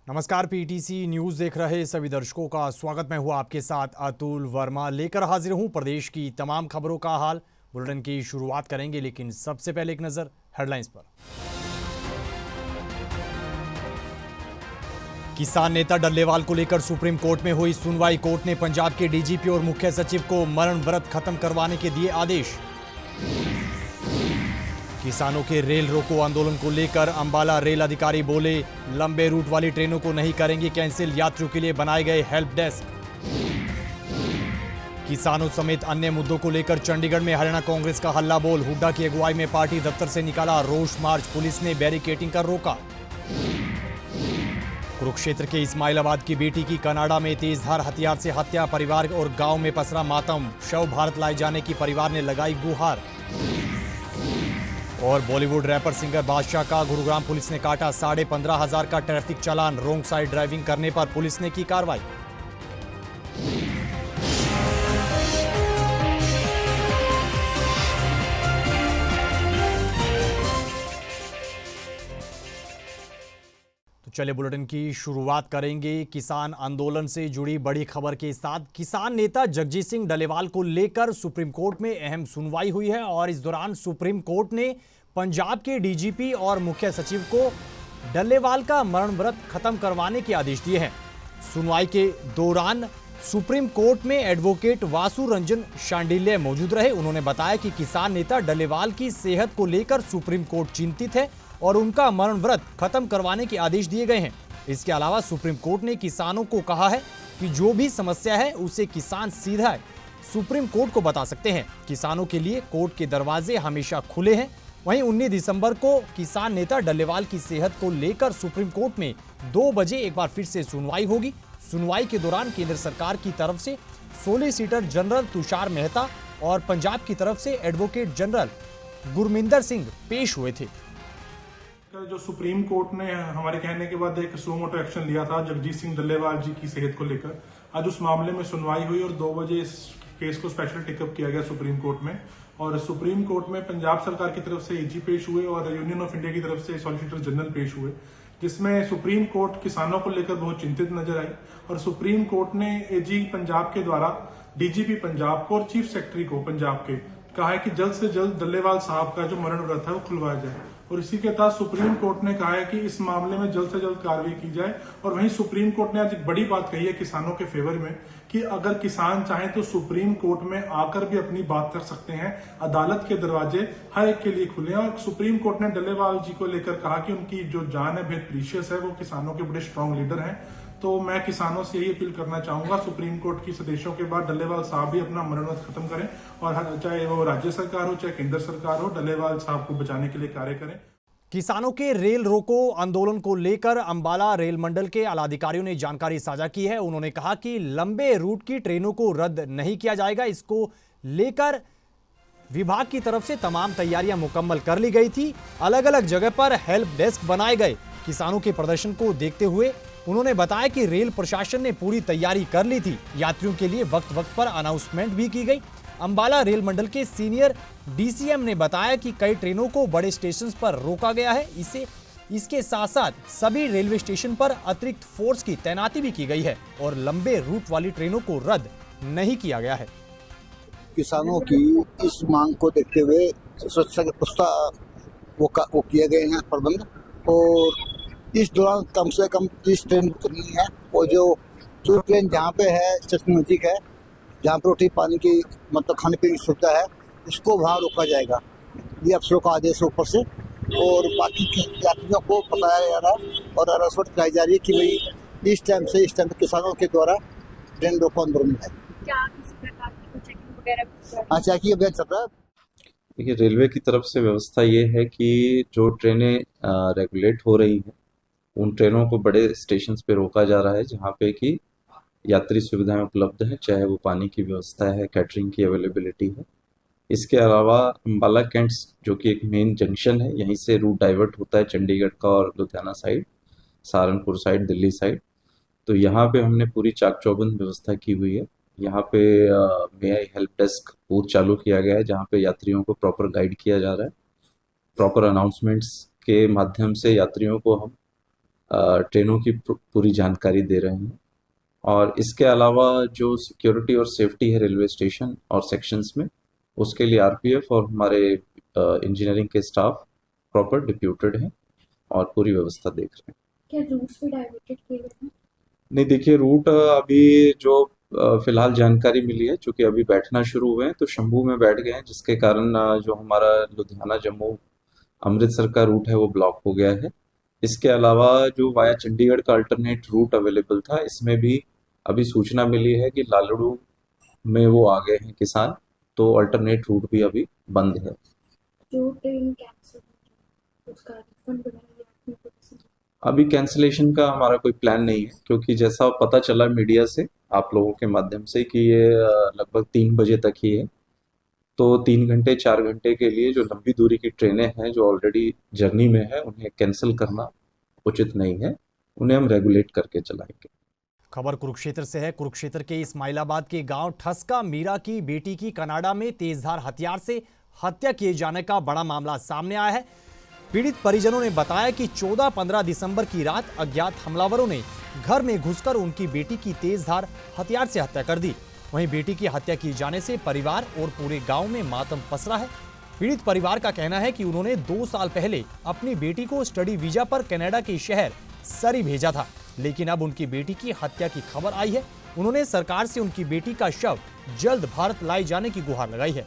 नमस्कार, PTC news देख रहे सभी दर्शकों का स्वागत। मैं हुआ आपके साथ अतुल वर्मा लेकर हाजिर हूं प्रदेश की तमाम खबरों का हाल। बुलेटिन की शुरुआत करेंगे, लेकिन सबसे पहले एक नजर हेडलाइंस पर। किसान नेता डल्लेवाल को लेकर सुप्रीम कोर्ट में हुई सुनवाई। कोर्ट ने पंजाब के डीजीपी और मुख्य सचिव को मरण व्रत खत्म करवाने के दिए आदेश। किसानों के रेल रोको आंदोलन को लेकर अंबाला रेल अधिकारी बोले, लंबे रूट वाली ट्रेनों को नहीं करेंगे कैंसिल, यात्रियों के लिए बनाए गए हेल्प डेस्क। किसानों समेत अन्य मुद्दों को लेकर चंडीगढ़ में हरियाणा कांग्रेस का हल्ला बोल। हुड्डा की अगुवाई में पार्टी दफ्तर से निकाला रोष मार्च, पुलिस ने बैरिकेडिंग कर रोका। कुरुक्षेत्र के इस्माइलाबाद की बेटी की कनाडा में तेजधार हथियार से हत्या, परिवार और गांव में पसरा मातम। शव भारत लाए जाने की परिवार ने लगाई गुहार। और बॉलीवुड रैपर सिंगर बादशाह का गुरुग्राम पुलिस ने काटा 15,500 का ट्रैफिक चालान। रोंग साइड ड्राइविंग करने पर पुलिस ने की कार्रवाई। तो चलिए बुलेटिन की शुरुआत करेंगे किसान आंदोलन से जुड़ी बड़ी खबर के साथ। किसान नेता जगजीत सिंह डल्लेवाल को लेकर सुप्रीम कोर्ट में अहम सुनवाई हुई है और इस दौरान सुप्रीम कोर्ट ने पंजाब के डीजीपी और मुख्य सचिव को डल्लेवाल का मरण व्रत खत्म करवाने के आदेश दिए हैं। सुनवाई के दौरान सुप्रीम कोर्ट में एडवोकेट वासु रंजन शांडिल्य मौजूद रहे। उन्होंने बताया कि किसान नेता डल्लेवाल की सेहत को लेकर सुप्रीम कोर्ट चिंतित है और उनका मरण व्रत खत्म करवाने के आदेश दिए गए हैं। इसके अलावा सुप्रीम कोर्ट ने किसानों को कहा है कि जो भी समस्या है उसे किसान सीधा सुप्रीम कोर्ट को बता सकते हैं। किसानों के लिए कोर्ट के दरवाजे हमेशा खुले हैं। वहीं 19 दिसंबर को किसान नेता डल्लेवाल की सेहत को लेकर सुप्रीम कोर्ट में 2 बजे एक बार फिर से सुनवाई होगी। सुनवाई के दौरान केंद्र सरकार की तरफ से सोलिसिटर जनरल तुषार मेहता और पंजाब की तरफ से एडवोकेट जनरल गुरमिंदर सिंह पेश हुए थे। जो सुप्रीम कोर्ट ने हमारे कहने के बाद एक सुमोटो एक्शन लिया था जगजीत सिंह डल्लेवाल जी की सेहत को लेकर, आज उस मामले में सुनवाई हुई और 2 बजे इस केस को स्पेशल टेकअप किया गया सुप्रीम कोर्ट में। और सुप्रीम कोर्ट में पंजाब सरकार की तरफ से एजी पेश हुए और यूनियन ऑफ इंडिया की तरफ से सॉलिसिटर जनरल पेश हुए, जिसमें सुप्रीम कोर्ट किसानों को लेकर बहुत चिंतित नजर आई। और सुप्रीम कोर्ट ने एजी पंजाब के द्वारा डीजीपी पंजाब को और चीफ सेक्रेटरी को पंजाब के कहा है कि जल्द से जल्द डल्लेवाल साहब का जो मरण व्रत है वो खुलवाया जाए। और इसी के तहत सुप्रीम कोर्ट ने कहा है कि इस मामले में जल्द से जल्द कार्रवाई की जाए। और वहीं सुप्रीम कोर्ट ने आज एक बड़ी बात कही है किसानों के फेवर में कि अगर किसान चाहें तो सुप्रीम कोर्ट में आकर भी अपनी बात कर सकते हैं। अदालत के दरवाजे हर एक के लिए खुले हैं। और सुप्रीम कोर्ट ने डल्लेवाल जी को लेकर कहा कि उनकी जो जान है बेहद प्रीशियस है, वो किसानों के बड़े स्ट्रांग लीडर हैं। तो मैं किसानों से यही अपील करना चाहूंगा सुप्रीम कोर्ट की आदेशों के बाद डल्लेवाल साहब भी अपना मरण व्रत खत्म करें और चाहे वो राज्य सरकार हो चाहे केंद्र सरकार हो, डल्लेवाल साहब को बचाने के लिए कार्य करें। किसानों के रेल रोको आंदोलन को लेकर अंबाला रेल मंडल के आलाधिकारियों ने जानकारी साझा की है। उन्होंने कहा कि लंबे रूट की ट्रेनों को रद्द नहीं किया जाएगा। इसको लेकर विभाग की तरफ से तमाम तैयारियां मुकम्मल कर ली गई थी। अलग अलग जगह पर हेल्प डेस्क बनाए गए। किसानों के प्रदर्शन को देखते हुए उन्होंने बताया कि रेल प्रशासन ने पूरी तैयारी कर ली थी। यात्रियों के लिए वक्त वक्त पर अनाउंसमेंट भी की गई। अंबाला रेल मंडल के सीनियर डीसीएम ने बताया कि कई ट्रेनों को बड़े स्टेशन पर रोका गया है। इसके साथ साथ सभी रेलवे स्टेशन पर अतिरिक्त फोर्स की तैनाती भी की गई है और लंबे रूट वाली ट्रेनों को रद्द नहीं किया गया है। किसानों की इस मांग को देखते हुए सुरक्षा के पुख्ता वो किए गए हैं प्रबंध। और इस दौरान कम से कम 30 ट्रेन करनी है। और जो ट्रेन जहाँ पे है स्टेशन नजदीक है, जहाँ पर रोटी पानी की मतलब खाने पीने की सुविधा है, उसको वहाँ रोका जाएगा। ये अफसरों का आदेश है ऊपर से। और बाकी के यात्रियों को बताया जा रहा है और अनाउंसमेंट कराई जा रही है कि भाई इस टाइम से इस टाइम तक किसानों के द्वारा ट्रेन रोको आंदोलन है। क्या किसी प्रकार की चेकिंग वगैरह? हाँ, चेकिंग अभियान चल रहा है। देखिए, रेलवे की तरफ से व्यवस्था ये है कि जो ट्रेनें रेगुलेट हो रही हैं उन ट्रेनों को बड़े स्टेशन पे रोका जा रहा है जहाँ पे कि यात्री सुविधाएं उपलब्ध है, चाहे वो पानी की व्यवस्था है, कैटरिंग की अवेलेबिलिटी है। इसके अलावा अंबाला कैंट जो कि एक मेन जंक्शन है, यहीं से रूट डाइवर्ट होता है चंडीगढ़ का और Ludhiana side, Saharanpur side, Delhi side. तो यहाँ पे हमने पूरी चाक चौबंद व्यवस्था की हुई है। यहाँ पे मेआई हेल्प डेस्क बूथ चालू किया गया है जहाँ पे यात्रियों को प्रॉपर गाइड किया जा रहा है। प्रॉपर अनाउंसमेंट्स के माध्यम से यात्रियों को हम ट्रेनों की पूरी जानकारी दे रहे हैं। और इसके अलावा जो सिक्योरिटी और सेफ्टी है रेलवे स्टेशन और सेक्शंस में, उसके लिए आरपीएफ और हमारे इंजीनियरिंग के स्टाफ प्रॉपर डिप्यूटेड हैं और पूरी व्यवस्था देख रहे हैं। क्या रूट्स भी डाइवर्टेड किए गए हैं? नहीं, देखिए रूट अभी जो फिलहाल जानकारी मिली है, चूंकि अभी बैठना शुरू हुए हैं तो शंभू में बैठ गए हैं, जिसके कारण जो हमारा लुधियाना जम्मू अमृतसर का रूट है वो ब्लॉक हो गया है। इसके अलावा जो वाया चंडीगढ़ का अल्टरनेट रूट अवेलेबल था, इसमें भी अभी सूचना मिली है कि लालड़ू में वो आ गए हैं किसान, तो अल्टरनेट रूट भी अभी बंद है। जो ट्रेन कैंसिल हुई उसका रिफंड वगैरह आपने को कैसे दिया? अभी कैंसिलेशन का हमारा कोई प्लान नहीं है, क्योंकि जैसा पता चला मीडिया से, आप लोगों के माध्यम से, कि ये लगभग 3 बजे तक ही है, तो 3 घंटे 4 घंटे के लिए जो लंबी दूरी की ट्रेनें हैं जो ऑलरेडी जर्नी में है, उन्हें कैंसिल करना उचित नहीं है, उन्हें हम रेगुलेट करके चलाएंगे। खबर कुरुक्षेत्र से है। कुरुक्षेत्र के इस्माइलाबाद के गांव ठसका मीरा की बेटी की कनाडा में तेजधार हथियार से हत्या किए जाने का बड़ा मामला सामने आया है। पीड़ित परिजनों ने बताया कि 14-15 दिसंबर की रात अज्ञात हमलावरों ने घर में घुसकर उनकी बेटी की तेजधार हथियार से हत्या कर दी। वहीं बेटी की हत्या किए जाने से परिवार और पूरे गांव में मातम पसरा है। पीड़ित परिवार का कहना है कि उन्होंने 2 साल पहले अपनी बेटी को स्टडी वीजा पर कनाडा के शहर सरी भेजा था, लेकिन अब उनकी बेटी की हत्या की खबर आई है। उन्होंने सरकार से उनकी बेटी का शव जल्द भारत लाए जाने की गुहार लगाई है।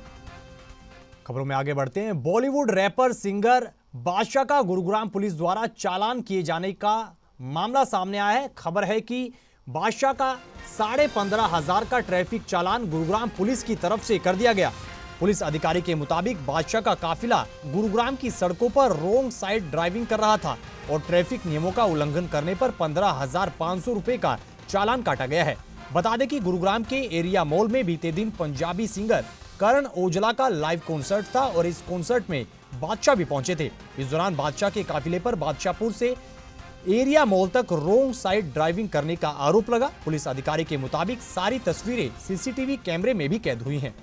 खबरों में आगे बढ़ते हैं। बॉलीवुड रैपर सिंगर बादशाह का गुरुग्राम पुलिस द्वारा चालान किए जाने का मामला सामने आया है। खबर है कि बादशाह का 15,500 का ट्रैफिक चालान गुरुग्राम पुलिस की तरफ से कर दिया गया। पुलिस अधिकारी के मुताबिक बादशाह का काफिला गुरुग्राम की सड़कों पर रोंग साइड ड्राइविंग कर रहा था और ट्रैफिक नियमों का उल्लंघन करने पर 15,500 रुपए का चालान काटा गया है। बता दें कि गुरुग्राम के एरिया मॉल में बीते दिन पंजाबी सिंगर करण औजला का लाइव कॉन्सर्ट था और इस कॉन्सर्ट में बादशाह भी पहुंचे थे। इस दौरान बादशाह के काफिले पर बादशाहपुर से एरिया मॉल तक रोंग साइड ड्राइविंग करने का आरोप लगा। पुलिस अधिकारी के मुताबिक सारी तस्वीरें सीसीटीवी कैमरे में भी कैद हुई हैं।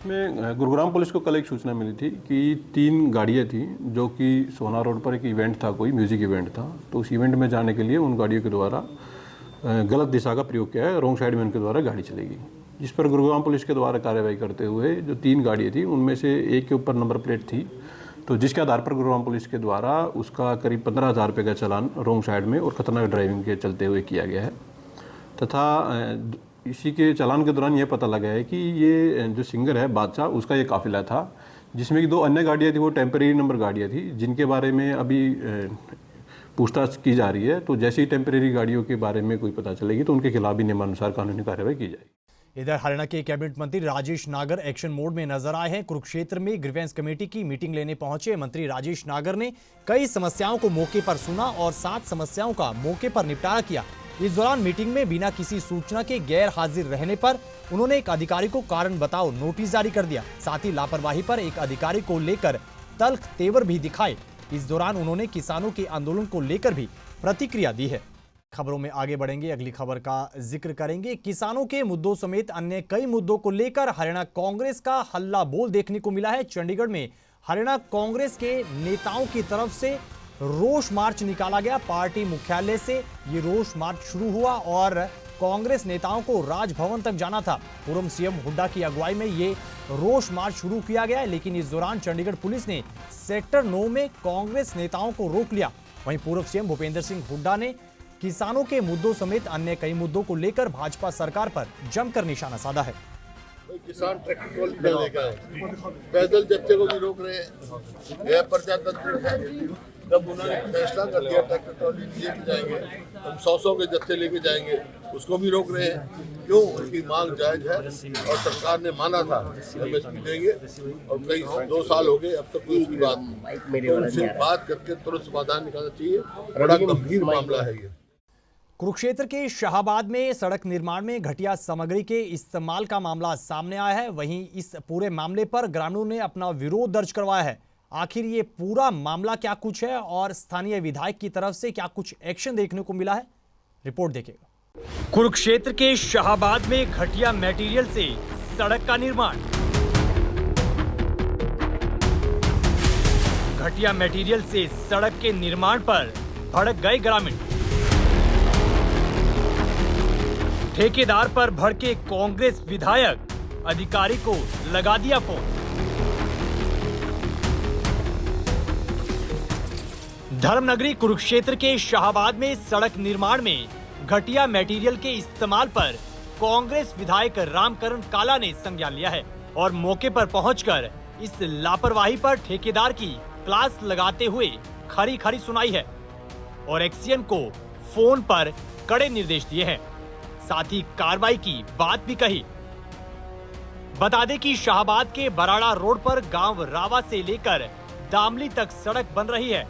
इसमें गुरुग्राम पुलिस को कल एक सूचना मिली थी कि 3 गाड़ियाँ थी जो कि सोना रोड पर एक इवेंट था, कोई म्यूजिक इवेंट था, तो उस इवेंट में जाने के लिए उन गाड़ियों के द्वारा गलत दिशा का प्रयोग किया है, रोंग साइड में उनके द्वारा गाड़ी चलेगी, जिस पर गुरुग्राम पुलिस के द्वारा कार्रवाई करते हुए जो 3 गाड़ियाँ थी उनमें से एक के ऊपर नंबर प्लेट थी, तो जिसके आधार पर गुरुग्राम पुलिस के द्वारा उसका करीब 15,000 रुपये का चालान रोंग साइड में और खतरनाक ड्राइविंग के चलते हुए किया गया है। तथा इसी के चालान के दौरान यह पता लगा है कि ये जो सिंगर है बादशाह, उसका ये काफिला था, जिसमें कि 2 अन्य गाड़ियाँ थी वो टेम्परेरी नंबर गाड़ियाँ थी, जिनके बारे में अभी पूछताछ की जा रही है। तो जैसे ही टेम्परेरी गाड़ियों के बारे में कोई पता चलेगी तो उनके खिलाफ भी नियमानुसार कानूनी कार्रवाई की जाएगी। इधर हरियाणा के कैबिनेट मंत्री राजेश नागर एक्शन मोड में नजर आए हैं। कुरुक्षेत्र में ग्रीवेंस कमेटी की मीटिंग लेने पहुंचे मंत्री राजेश नागर ने कई समस्याओं को मौके पर सुना और 7 समस्याओं का मौके पर निपटारा किया। इस दौरान मीटिंग में बिना किसी सूचना के गैर हाजिर रहने पर उन्होंने एक अधिकारी को कारण बताओ नोटिस जारी कर दिया। साथ ही लापरवाही पर एक अधिकारी को लेकर तल्ख तेवर भी दिखाए। इस दौरान उन्होंने किसानों के आंदोलन को लेकर भी प्रतिक्रिया दी है। खबरों में आगे बढ़ेंगे, अगली खबर का जिक्र करेंगे। किसानों के मुद्दों समेत अन्य कई मुद्दों को लेकर हरियाणा कांग्रेस का हल्ला बोल देखने को मिला है। चंडीगढ़ में हरियाणा कांग्रेस के नेताओं की तरफ से रोष मार्च निकाला गया। पार्टी मुख्यालय से ये रोष मार्च शुरू हुआ और कांग्रेस नेताओं को राजभवन तक जाना था। पूर्व सीएम हुड्डा की अगुवाई में ये रोष मार्च शुरू किया गया, लेकिन इस दौरान चंडीगढ़ पुलिस ने सेक्टर 9 में कांग्रेस नेताओं को रोक लिया। वहीं पूर्व सीएम भूपेंद्र सिंह हुड्डा ने किसानों के मुद्दों समेत अन्य कई मुद्दों को लेकर भाजपा सरकार पर जमकर निशाना साधा है। किसान ट्रैक्टर ट्रॉली पे लेकर आए, पैदल जत्थे को भी रोक रहे हैं। यह प्रजातंत्र है। जब उन्होंने फैसला कर दिया ट्रैक्टर ट्रॉली लेके जाएंगे, हम 100 के जत्थे लेके जाएंगे, उसको भी रोक रहे हैं। क्यों? उनकी मांग जायज है और सरकार ने माना था एमएसपी देंगे और कई 2 साल हो गए, अब तक कोई उसकी बात नहीं। तो उनसे बात करके तुरंत समाधान निकालना चाहिए। बड़ा गंभीर मामला है ये। कुरुक्षेत्र के शाहबाद में सड़क निर्माण में घटिया सामग्री के इस्तेमाल का मामला सामने आया है। वहीं इस पूरे मामले पर ग्रामीणों ने अपना विरोध दर्ज करवाया है। आखिर ये पूरा मामला क्या कुछ है और स्थानीय विधायक की तरफ से क्या कुछ एक्शन देखने को मिला है, रिपोर्ट देखिएगा। कुरुक्षेत्र के शाहबाद में घटिया मटेरियल से सड़क का निर्माण। घटिया मटेरियल से सड़क के निर्माण पर भड़क गए ग्रामीण। ठेकेदार पर भड़के कांग्रेस विधायक, अधिकारी को लगा दिया फोन। धर्मनगरी कुरुक्षेत्र के शाहाबाद में सड़क निर्माण में घटिया मटेरियल के इस्तेमाल पर कांग्रेस विधायक रामकरण काला ने संज्ञान लिया है और मौके पर पहुंचकर इस लापरवाही पर ठेकेदार की क्लास लगाते हुए खरी खरी सुनाई है और एक्सीएन को फोन पर कड़े निर्देश दिए हैं, साथ ही कार्रवाई की बात भी कही। बता दें कि शाहाबाद के बराड़ा रोड पर गांव रावा से लेकर दामली तक सड़क बन रही है।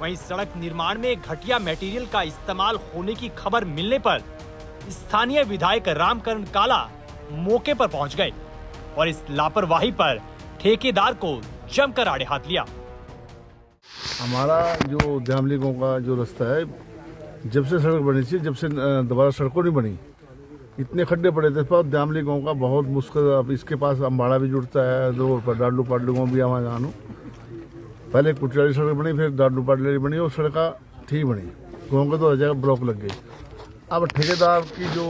वहीं सड़क निर्माण में घटिया मटेरियल का इस्तेमाल होने की खबर मिलने पर स्थानीय विधायक रामकरण काला मौके पर पहुंच गए और इस लापरवाही पर ठेकेदार को जमकर आड़े हाथ लिया। हमारा जो दामली गांव का जो रास्ता है, जब से सड़क बनी थी, जब से दोबारा सड़कों नहीं बनी, इतने खड्डे पड़े थे पर दामली गांव का बहुत मुश्किल। अब इसके पास अम्बाड़ा भी जुड़ता है, रोड पर डाडू पाडलू गाँव भी हमारे जानू। पहले कुटियाली सड़क बनी, फिर डाडू पाडली बनी और सड़क ठीक बनी, गाँव के 2 जगह ब्लॉक लग गई। अब ठेकेदार की जो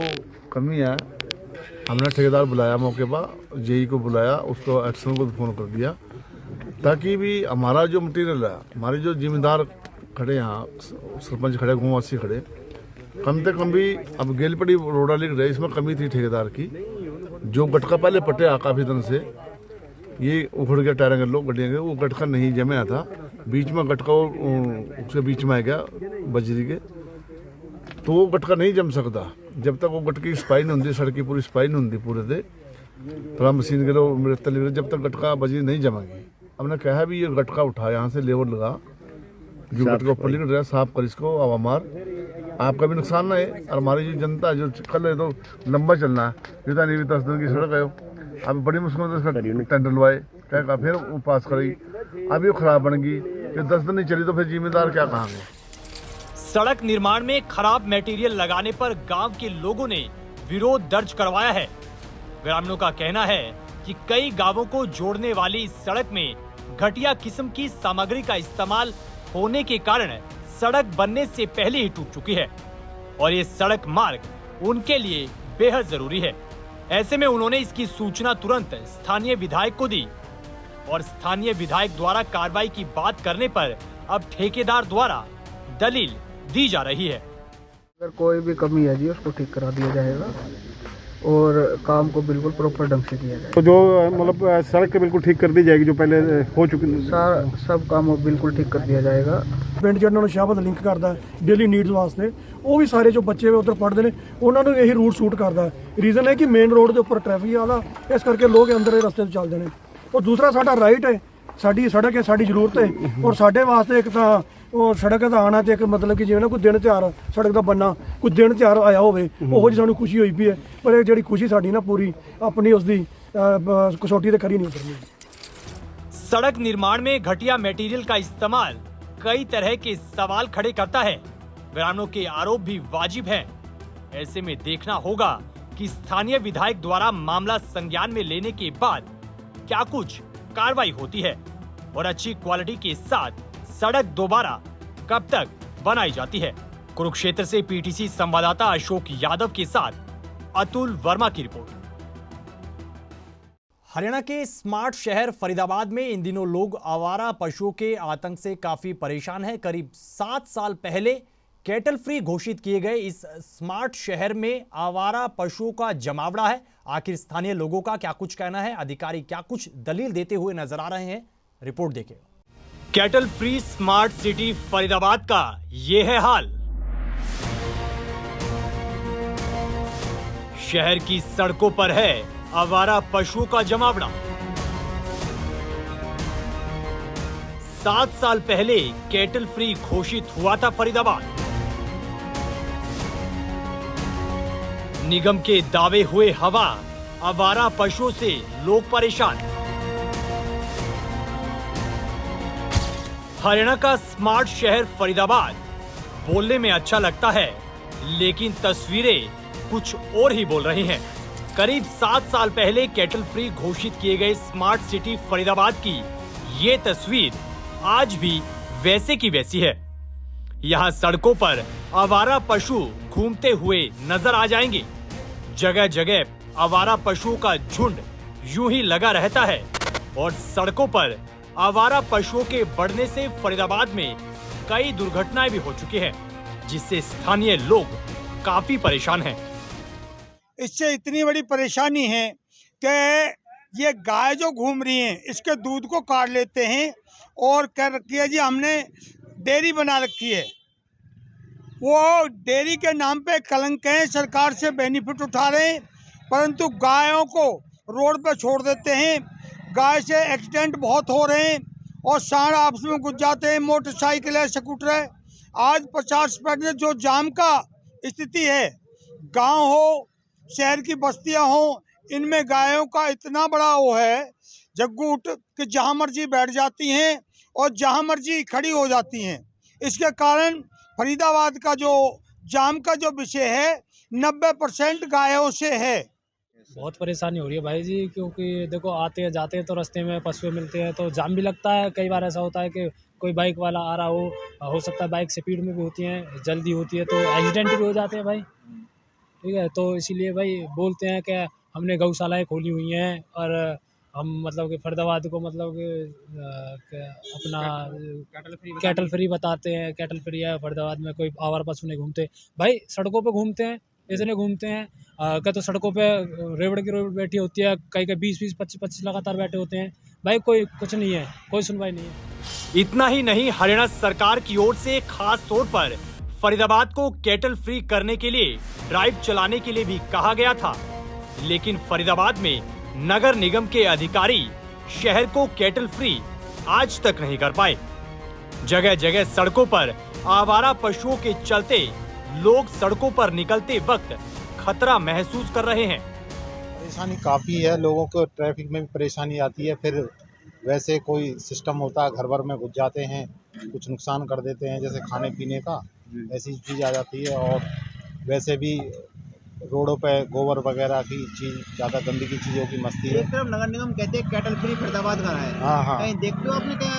कमी है, हमने ठेकेदार बुलाया मौके पर, जेई को बुलाया, उसको एक्शन को फोन कर दिया ताकि भी हमारा जो मटेरियल है, हमारे जो जिम्मेदार खड़े यहाँ, सरपंच खड़े, गाँववासी खड़े, कम से कम भी अब गेल पड़ी रोड़ा लिख रहे, इसमें कमी थी ठेकेदार की। जो गटका पहले पटे काफ़ी दिन से, ये उखड़ गया, टायरें लोग गड्डियाँ गए, वो गटका नहीं जमा था, बीच में गटका उसके बीच में आ गया बजरी के, तो वो गटका नहीं जम सकता जब तक वो गटकी स्पाई नहीं होती, सड़क की पूरी स्पाई नहीं होती पूरे से, थोड़ा मशीन के लो जब तक गटका बजरी नहीं जमाएगी। हमने कहा भी ये गटका उठा, यहाँ से लेवल लगा, जो गटका ऊपर लिख रहा है, साफ कर इसको, अब हमार आपका भी नुकसान ना है और हमारी जो जनता है जो कल है तो लंबा चलना है, जितना नहीं भी 10 दिन की सड़क है, अब बड़ी मुश्किल से टेंडर लवाए, क्या फिर वो पास करेगी, अभी वो खराब बन गई, फिर 10 दिन नहीं चली तो फिर जिम्मेदार क्या कहेंगे। सड़क निर्माण में खराब मटेरियल लगाने पर गांव के लोगों ने विरोध दर्ज करवाया है। ग्रामीणों का कहना है कि कई गांवों को जोड़ने वाली इस सड़क में घटिया किस्म की सामग्री का इस्तेमाल होने के कारण सड़क बनने से पहले ही टूट चुकी है और ये सड़क मार्ग उनके लिए बेहद जरूरी है। ऐसे में उन्होंने इसकी सूचना तुरंत स्थानीय विधायक को दी और स्थानीय विधायक द्वारा कार्रवाई की बात करने पर अब ठेकेदार द्वारा दलील दी जा रही है। अगर कोई भी कमी है जी, उसको ठीक करा दिया जाएगा और काम को बिल्कुल प्रॉपर ढंग से किया जाएगा। तो जो मतलब सड़क बिल्कुल ठीक कर दी जाएगी, जो पहले हो चुकी, सब काम बिल्कुल ठीक कर दिया जाएगा। पिंड ਜਿਹਨਾਂ ਨੂੰ ਸ਼ਾਹਬਾਦ ਲਿੰਕ ਕਰਦਾ ਡੇਲੀ ਨੀਡਸ ਵਾਸਤੇ, ਉਹ ਵੀ ਸਾਰੇ ਜੋ ਬੱਚੇ ਉਧਰ ਪੜ੍ਹਦੇ ਨੇ ਉਹਨਾਂ ਨੂੰ ਇਹੀ ਰੂਟ ਸੂਟ ਕਰਦਾ। ਰੀਜ਼ਨ ਹੈ ਕਿ ਮੇਨ ਰੋਡ ਦੇ ਉੱਪਰ ਟ੍ਰੈਫਿਕ ਜ਼ਿਆਦਾ, ਇਸ ਕਰਕੇ ਲੋਕ ਅੰਦਰ ਇਹ ਰਸਤੇ 'ਤੇ ਚੱਲਦੇ ਨੇ। और दूसरा साडा राइट है, साडी सड़क है, साडी जरूरत है और साडे वास्ते एक तां ਉਹ ਸੜਕ ਦਾ ਆਣਾ ਤੇ ਇੱਕ ਮਤਲਬ ਕਿ ਜਿਵੇਂ ਨਾ ਕੋਈ ਦਿਨ ਤਿਉਹਾਰ ਸੜਕ ਦਾ ਬੰਨਾ, ਕੋਈ ਦਿਨ ਤਿਉਹਾਰ ਆਇਆ ਹੋਵੇ, ਉਹੋ ਜਿਹੀ ਸਾਨੂੰ ਖੁਸ਼ੀ ਹੋਈ ਪਈ ਹੈ, ਪਰ ਇਹ ਜਿਹੜੀ ਖੁਸ਼ੀ ਸਾਡੀ ਨਾ ਪੂਰੀ ਆਪਣੀ ਉਸ ਦੀ कसौटी ਤੇ खरी नहीं उतरनी। सड़क निर्माण में घटिया मटेरियल का इस्तेमाल कई तरह के सवाल खड़े करता है। ग्रामीणों के आरोप भी वाजिब हैं। ऐसे में देखना होगा कि स्थानीय विधायक द्वारा मामला संज्ञान में लेने के बाद क्या कुछ कार्रवाई होती है और अच्छी क्वालिटी के साथ सड़क दोबारा कब तक बनाई जाती है। कुरुक्षेत्र से पीटीसी संवाददाता अशोक यादव के साथ अतुल वर्मा की रिपोर्ट। हरियाणा के स्मार्ट शहर फरीदाबाद में इन दिनों लोग आवारा पशुओं के आतंक से काफी परेशान हैं। करीब 7 साल पहले कैटल फ्री घोषित किए गए इस स्मार्ट शहर में आवारा पशुओं का जमावड़ा है। आखिर स्थानीय लोगों का क्या कुछ कहना है, अधिकारी क्या कुछ दलील देते हुए नजर आ रहे हैं, रिपोर्ट देखिए। Cattle free smart city Faridabad का ये है हाल। शहर की सड़कों पर है आवारा पशुओं का जमावड़ा। 7 साल पहले कैटल फ्री घोषित हुआ था फरीदाबाद। निगम के दावे हुए हवा, आवारा पशुओं से लोग परेशान। हरियाणा का स्मार्ट शहर फरीदाबाद बोलने में अच्छा लगता है, लेकिन तस्वीरें कुछ और ही बोल रही हैं। करीब 7 साल पहले कैटल फ्री घोषित किए गए स्मार्ट सिटी फरीदाबाद की ये तस्वीर आज भी वैसे की वैसी है। यहाँ सड़कों पर आवारा पशु घूमते हुए नजर आ जाएंगे। जगह जगह आवारा पशुओं का झुंड यूं ही लगा रहता है और सड़कों पर आवारा पशुओं के बढ़ने से फरीदाबाद में कई दुर्घटनाएं भी हो चुकी हैं, जिससे स्थानीय लोग काफी परेशान हैं। इससे इतनी बड़ी परेशानी है कि ये गाय जो घूम रही है इसके दूध को काट लेते हैं और कह रखी है जी हमने डेयरी बना रखी है। वो डेयरी के नाम पे कलंक है, सरकार से बेनिफिट उठा रहे हैं, परंतु गायों को रोड पे छोड़ देते हैं। गाय से एक्सीडेंट बहुत हो रहे हैं और सांड आपस में घुस जाते हैं। मोटरसाइकिल है, स्कूटर है। आज 50% जो जाम का स्थिति है, गांव हो शहर की बस्तियां हो, इनमें गायों का इतना बड़ा वो है जग्गू उठ कि जहाँ मर्जी बैठ जाती हैं और जहाँ मर्जी खड़ी हो जाती हैं। इसके कारण फरीदाबाद का जो जाम का जो विषय है 90% गायों से है। बहुत परेशानी हो रही है भाई जी, क्योंकि देखो आते हैं जाते हैं तो रास्ते में पशु मिलते हैं तो जाम भी लगता है। कई बार ऐसा होता है कि कोई बाइक वाला आ रहा हो सकता है बाइक स्पीड में भी होती है, जल्दी होती है तो एक्सीडेंट भी हो जाते हैं भाई। ठीक है, तो इसीलिए भाई बोलते हैं कि हमने गौशालाएँ खोली हुई हैं और हम मतलब कि फरीदाबाद को मतलब कि अपना कैटल फ्री बताते हैं। कैटल फ्री है फरीदाबाद में, कोई आवारा पशु नहीं घूमते भाई। सड़कों पे घूमते हैं, इतने घूमते हैं क्या तो सड़कों पे रेवड़ की रेवड़ बैठी होती है, कई 20-20, 25-25 लगातार बैठे होते हैं भाई। कोई कुछ नहीं है, कोई सुनवाई नहीं है। इतना ही नहीं, हरियाणा सरकार की ओर से खास तौर पर फरीदाबाद को कैटल फ्री करने के लिए ड्राइव चलाने के लिए भी कहा गया था, लेकिन फरीदाबाद में नगर निगम के अधिकारी शहर को कैटल फ्री आज तक नहीं कर पाए। जगह जगह सड़कों पर आवारा पशुओं के चलते लोग सड़कों पर निकलते वक्त खतरा महसूस कर रहे हैं। परेशानी काफ़ी है, लोगों को ट्रैफिक में भी परेशानी आती है। फिर वैसे कोई सिस्टम होता है, घर भर में घुस जाते हैं, कुछ नुकसान कर देते हैं, जैसे खाने पीने का ऐसी चीज़ आ जाती है। और वैसे भी रोडों पे गोबर वगैरह की चीज़, ज़्यादा गंदगी चीज़ों की मस्ती है। एक तरफ नगर निगम कहते हैं कैटल फ्री फरीदाबाद का है। हाँ। कहीं देखते हो आपने क्या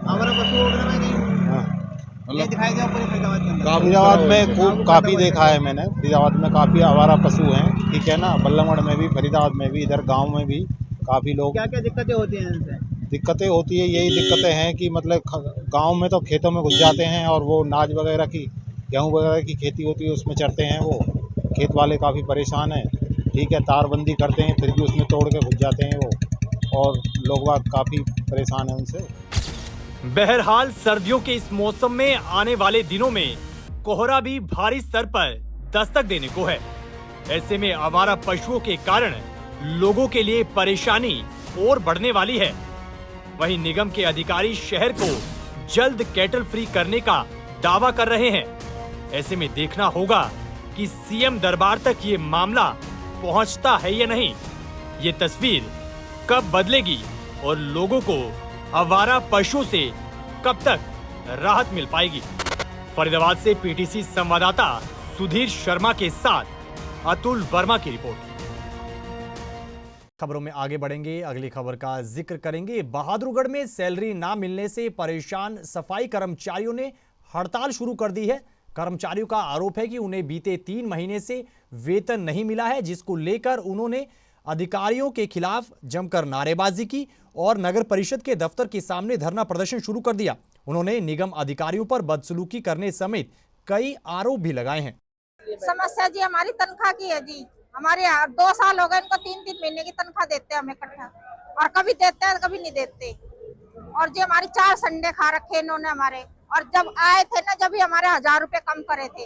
आवारा पशु वगैरह में कहीं दिखाई दिया पूरे फरीदाबाद के अंदर? फरीदाबाद में खूब काफ़ी देखा है मैंने। फरीदाबाद में काफ़ी आवारा पशु हैं, ठीक है ना। बल्लमगढ़ में भी, फरीदाबाद में भी, इधर गाँव में भी काफ़ी लोग। क्या क्या दिक्कतें होती हैं इनसे? दिक्कतें होती है, यही दिक्कतें हैं कि मतलब गाँव में तो खेतों में घुस जाते हैं और वो नाज वगैरह की, गेहूँ वगैरह की खेती होती है उसमें चढ़ते हैं। वो खेत वाले काफ़ी परेशान हैं, ठीक है। तारबंदी करते हैं फिर भी उसमें तोड़ के घुस जाते हैं वो, और लोग बाग काफ़ी परेशान हैं उनसे। बहरहाल सर्दियों के इस मौसम में आने वाले दिनों में कोहरा भी भारी स्तर पर दस्तक देने को है। ऐसे में आवारा पशुओं के कारण लोगों के लिए परेशानी और बढ़ने वाली है। वहीं निगम के अधिकारी शहर को जल्द कैटल फ्री करने का दावा कर रहे हैं। ऐसे में देखना होगा कि सीएम दरबार तक ये मामला पहुंचता है या नहीं। ये तस्वीर कब बदलेगी और लोगों को आवारा पशुओं से कब तक राहत मिल पाएगी। फरीदाबाद से पीटीसी संवाददाता सुधीर शर्मा के साथ अतुल वर्मा की रिपोर्ट। खबरों में आगे बढ़ेंगे, अगली खबर का जिक्र करेंगे। बहादुरगढ़ में सैलरी ना मिलने से परेशान सफाई कर्मचारियों ने हड़ताल शुरू कर दी है। कर्मचारियों का आरोप है कि उन्हें बीते 3 महीने से वेतन नहीं मिला है, जिसको लेकर उन्होंने अधिकारियों के खिलाफ जमकर नारेबाजी की और नगर परिषद के दफ्तर के सामने धरना प्रदर्शन शुरू कर दिया। उन्होंने निगम अधिकारियों पर बदसलूकी करने समेत कई आरोप भी लगाए हैं। समस्या जी हमारी तनख्वाह की है जी। हमारे 2 साल हो गए इनको 3-3 महीने की तनख्वाह देते हैं हमें इकट्ठा, और कभी देते हैं कभी नहीं देते। और जी हमारी 4 संडे खा रखे इन्होंने हमारे। और जब आए थे ना, जब भी हमारे 1000 रुपए कम करे थे,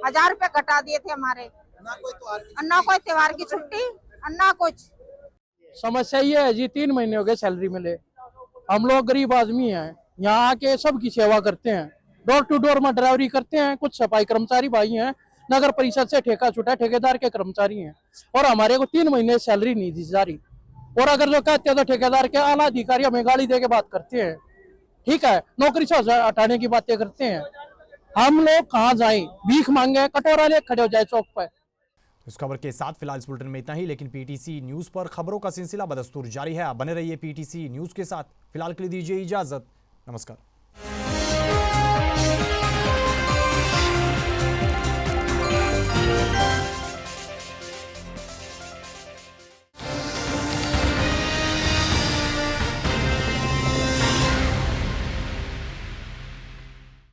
1000 रुपए घटा दिए थे हमारे। ना कोई त्योहार की छुट्टी ना कुछ। समस्या ये है जी, 3 महीने हो गए सैलरी मिले। हम लोग गरीब आदमी हैं, यहाँ आके सबकी सेवा करते हैं, डोर टू डोर में ड्राइवरी करते हैं। कुछ सफाई कर्मचारी भाई हैं, नगर परिषद से ठेका छूटा, ठेकेदार के कर्मचारी हैं, और हमारे को 3 महीने सैलरी नहीं दी जा रही। और अगर जो कहते हैं तो ठेकेदार के आला अधिकारी हमें गाली दे के बात करते हैं, ठीक है, नौकरी से हटाने की बातें करते हैं। हम लोग कहाँ जाएं, भीख मांगे, कटोरा ले खड़े हो जाए चौक पर। इस खबर के साथ फिलहाल इस बुलेटिन में इतना ही, लेकिन पीटीसी न्यूज पर खबरों का सिलसिला बदस्तूर जारी है। आप बने रहिए पीटीसी न्यूज के साथ। फिलहाल के लिए दीजिए इजाजत, नमस्कार।